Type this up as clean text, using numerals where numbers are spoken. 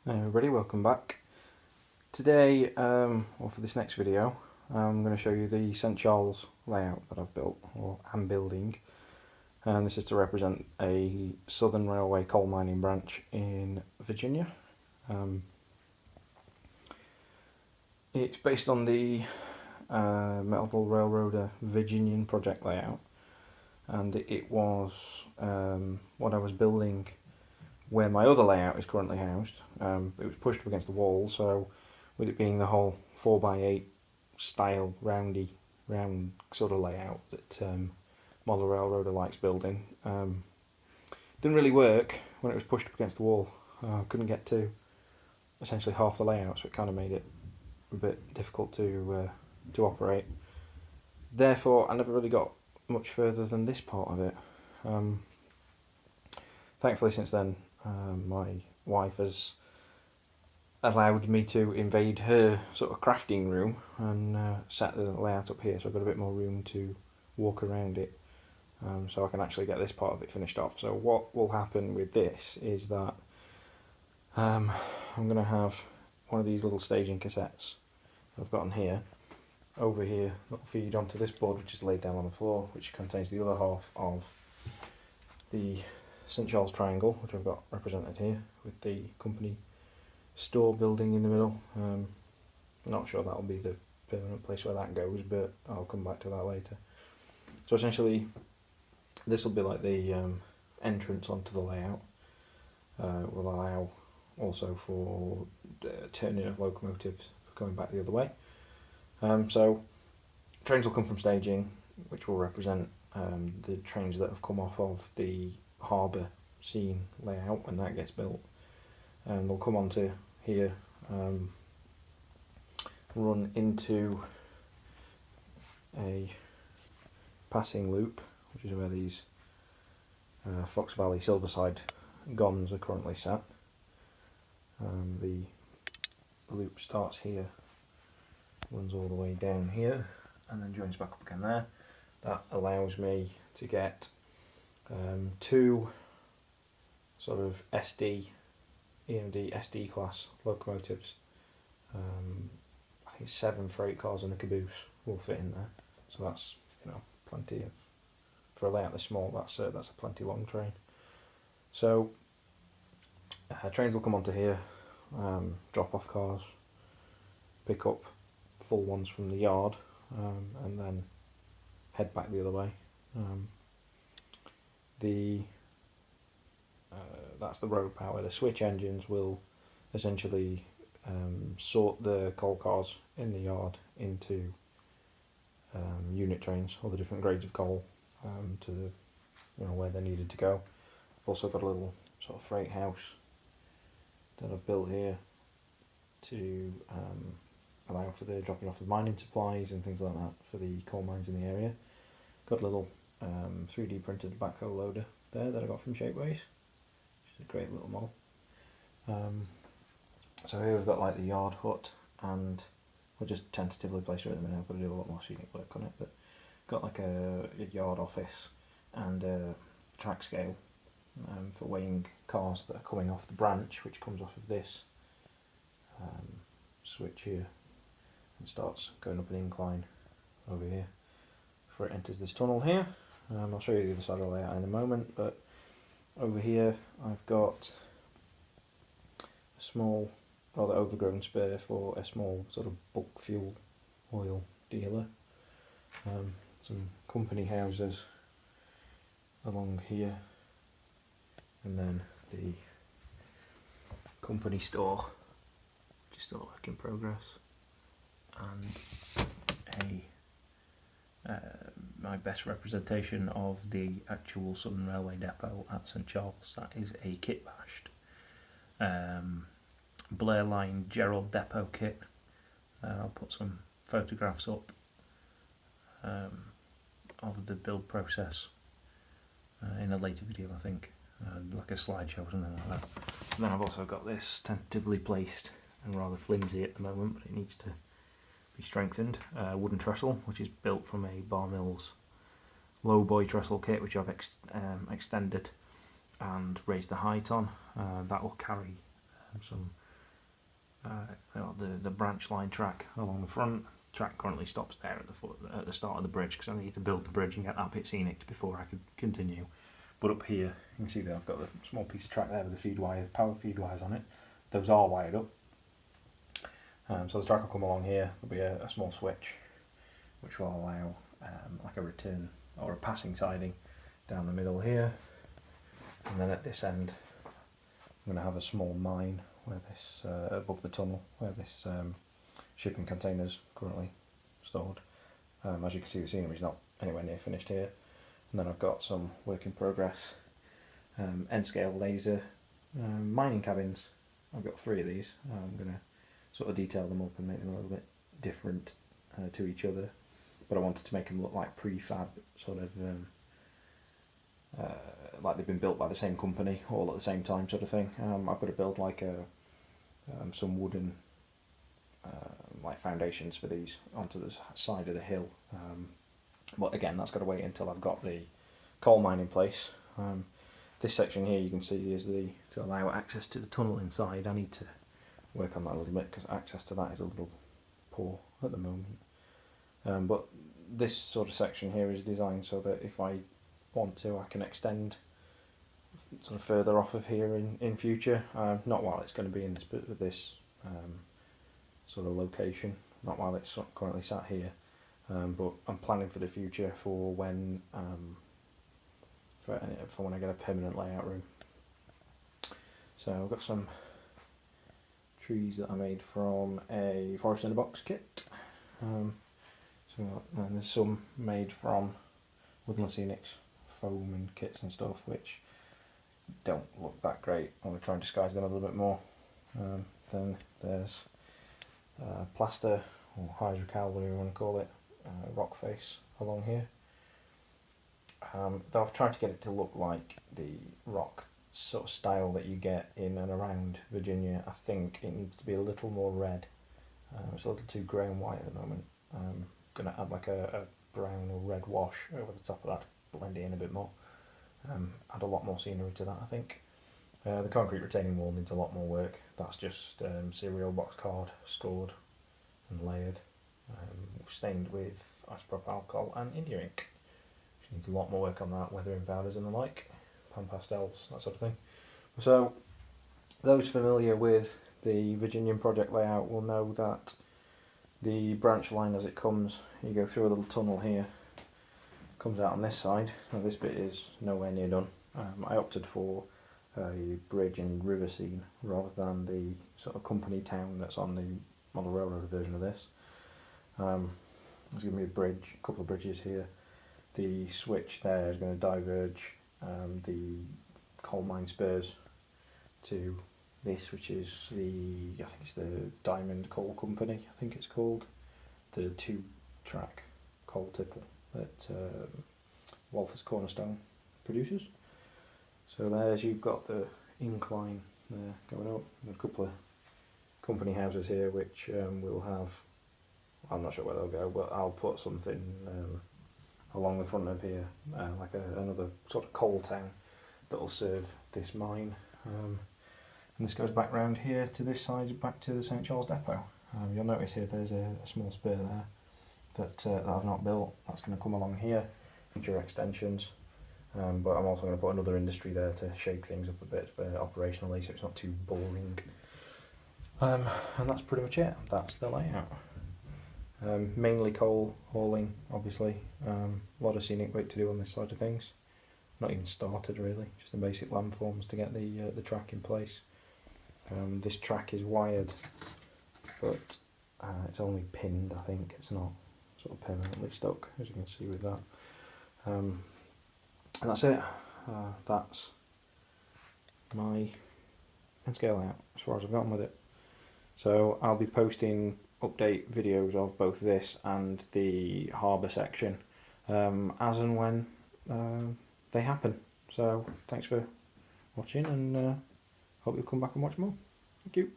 Hi everybody, welcome back. Today, or for this next video, I'm going to show you the St Charles layout that I've built, or am building. And this is to represent a Southern Railway coal mining branch in Virginia. It's based on the Metal Railroader Virginian project layout, and it was what I was building where my other layout is currently housed. It was pushed up against the wall, so with it being the whole 4x8 style round sort of layout that Model Railroader likes building, didn't really work when it was pushed up against the wall. I couldn't get to essentially half the layout, so it kind of made it a bit difficult to operate. Therefore, I never really got much further than this part of it. Thankfully, since then, my wife has allowed me to invade her sort of crafting room and set the layout up here, so I've got a bit more room to walk around it, so I can actually get this part of it finished off. So what will happen with this is that I'm going to have one of these little staging cassettes I've got on here. Over here, that'll feed onto this board, which is laid down on the floor, which contains the other half of the St Charles Triangle, which I've got represented here with the company store building in the middle. Not sure that'll be the permanent place where that goes, but I'll come back to that later. So essentially, this will be like the entrance onto the layout. Will allow also for turning of locomotives going back the other way. So trains will come from staging, which will represent the trains that have come off of the harbour scene layout when that gets built, and they'll come onto here, run into a passing loop, which is where these Fox Valley Silverside GOMs are currently sat. The loop starts here, runs all the way down here, and then joins back up again there. That allows me to get two sort of EMD SD class locomotives. I think 7 freight cars and a caboose will fit in there, so that's, you know, plenty of, for a layout this small, that's a plenty long train. So trains will come onto here, drop off cars, pick up full ones from the yard, and then head back the other way. That's the road power. The switch engines will essentially sort the coal cars in the yard into unit trains, all the different grades of coal, to the, you know, where they're needed to go. I've also got a little sort of freight house that I've built here to allow for the dropping off of mining supplies and things like that for the coal mines in the area. Got a little 3D printed backhoe loader there that I got from Shapeways, which is a great little model. So here we've got like the yard hut, and we'll just tentatively place it at the minute. I've got to do a lot more so you can work on it, but got like a yard office and a track scale for weighing cars that are coming off the branch, which comes off of this switch here and starts going up an incline over here before it enters this tunnel here. I'll show you the other side of the layout in a moment, but over here I've got a small, rather overgrown spare for a small sort of bulk fuel oil dealer. Some company houses along here, and then the company store, which is still a work in progress, and my best representation of the actual Southern Railway depot at St Charles. That is a kit bashed Blair Line Gerald depot kit. I'll put some photographs up of the build process in a later video, I think, like a slideshow or something like that. And then I've also got this tentatively placed and rather flimsy at the moment, but it needs to be strengthened, wooden trestle, which is built from a Bar Mills low boy trestle kit, which I've extended and raised the height on. That will carry some the branch line track along the front. Track currently stops there at the foot, at the start of the bridge, because I need to build the bridge and get that bit scenic before I could continue. But up here, you can see that I've got a small piece of track there with the feed wires, power feed wires on it. Those are wired up. So the track will come along here. There'll be a small switch, which will allow like a return or a passing siding down the middle here. And then at this end, I'm going to have a small mine where this above the tunnel, where this shipping containers currently stored. As you can see, the scenery is not anywhere near finished here. And then I've got some work in progress N-scale laser mining cabins. I've got 3 of these. I'm going to sort of detail them up and make them a little bit different to each other, but I wanted to make them look like prefab, sort of like they've been built by the same company all at the same time, sort of thing. I've got to build like some wooden like foundations for these onto the side of the hill, but again that's got to wait until I've got the coal mine in place. This section here you can see is to allow access to the tunnel inside. I need to work on that a little bit because access to that is a little poor at the moment. But this sort of section here is designed so that if I want to, I can extend sort of further off of here in future. Not while it's going to be in this sort of location, not while it's currently sat here, but I'm planning for the future for when for when I get a permanent layout room. So I've got some trees that I made from a Forest in a Box kit. And there's some made from Woodland Scenics foam and kits and stuff, which don't look that great. I want to try and disguise them a little bit more. Then there's plaster, or hydrocal, whatever you want to call it, rock face along here. Though I've tried to get it to look like the rock sort of style that you get in and around Virginia. I think it needs to be a little more red. It's a little too grey and white at the moment. I'm going to add like a brown or red wash over the top of that to blend it in a bit more. Add a lot more scenery to that, I think. The concrete retaining wall needs a lot more work. That's just cereal box card scored and layered, stained with isopropyl alcohol and India ink. Which needs a lot more work on that, weathering powders and the like, pan pastels, that sort of thing. So those familiar with the Virginian project layout will know that the branch line as it comes, you go through a little tunnel here, comes out on this side. Now this bit is nowhere near done. I opted for a bridge and river scene rather than the sort of company town that's on the model railroad version of this. There's going to be a bridge, a couple of bridges here. The switch there is going to diverge the coal mine spurs to this, which is I think it's the Diamond Coal Company, I think it's called, the 2-track coal tipple that Walther's Cornerstone produces. So there's, you've got the incline there going up, and a couple of company houses here which will have, I'm not sure where they'll go, but I'll put something along the front of here, like another sort of coal town that will serve this mine. And this goes back round here to this side, back to the St Charles depot. You'll notice here there's a small spur there that I've not built. That's going to come along here, future extensions. But I'm also going to put another industry there to shake things up a bit operationally, so it's not too boring. And that's pretty much it. That's the layout. Mainly coal hauling, obviously. A lot of scenic work to do on this side of things. Not even started really, just the basic landforms to get the track in place. This track is wired, but it's only pinned, I think. It's not sort of permanently stuck, as you can see with that. And that's it. That's my N-scale layout as far as I've gotten with it. So I'll be posting update videos of both this and the harbour section as and when they happen. So thanks for watching, and hope you'll come back and watch more. Thank you.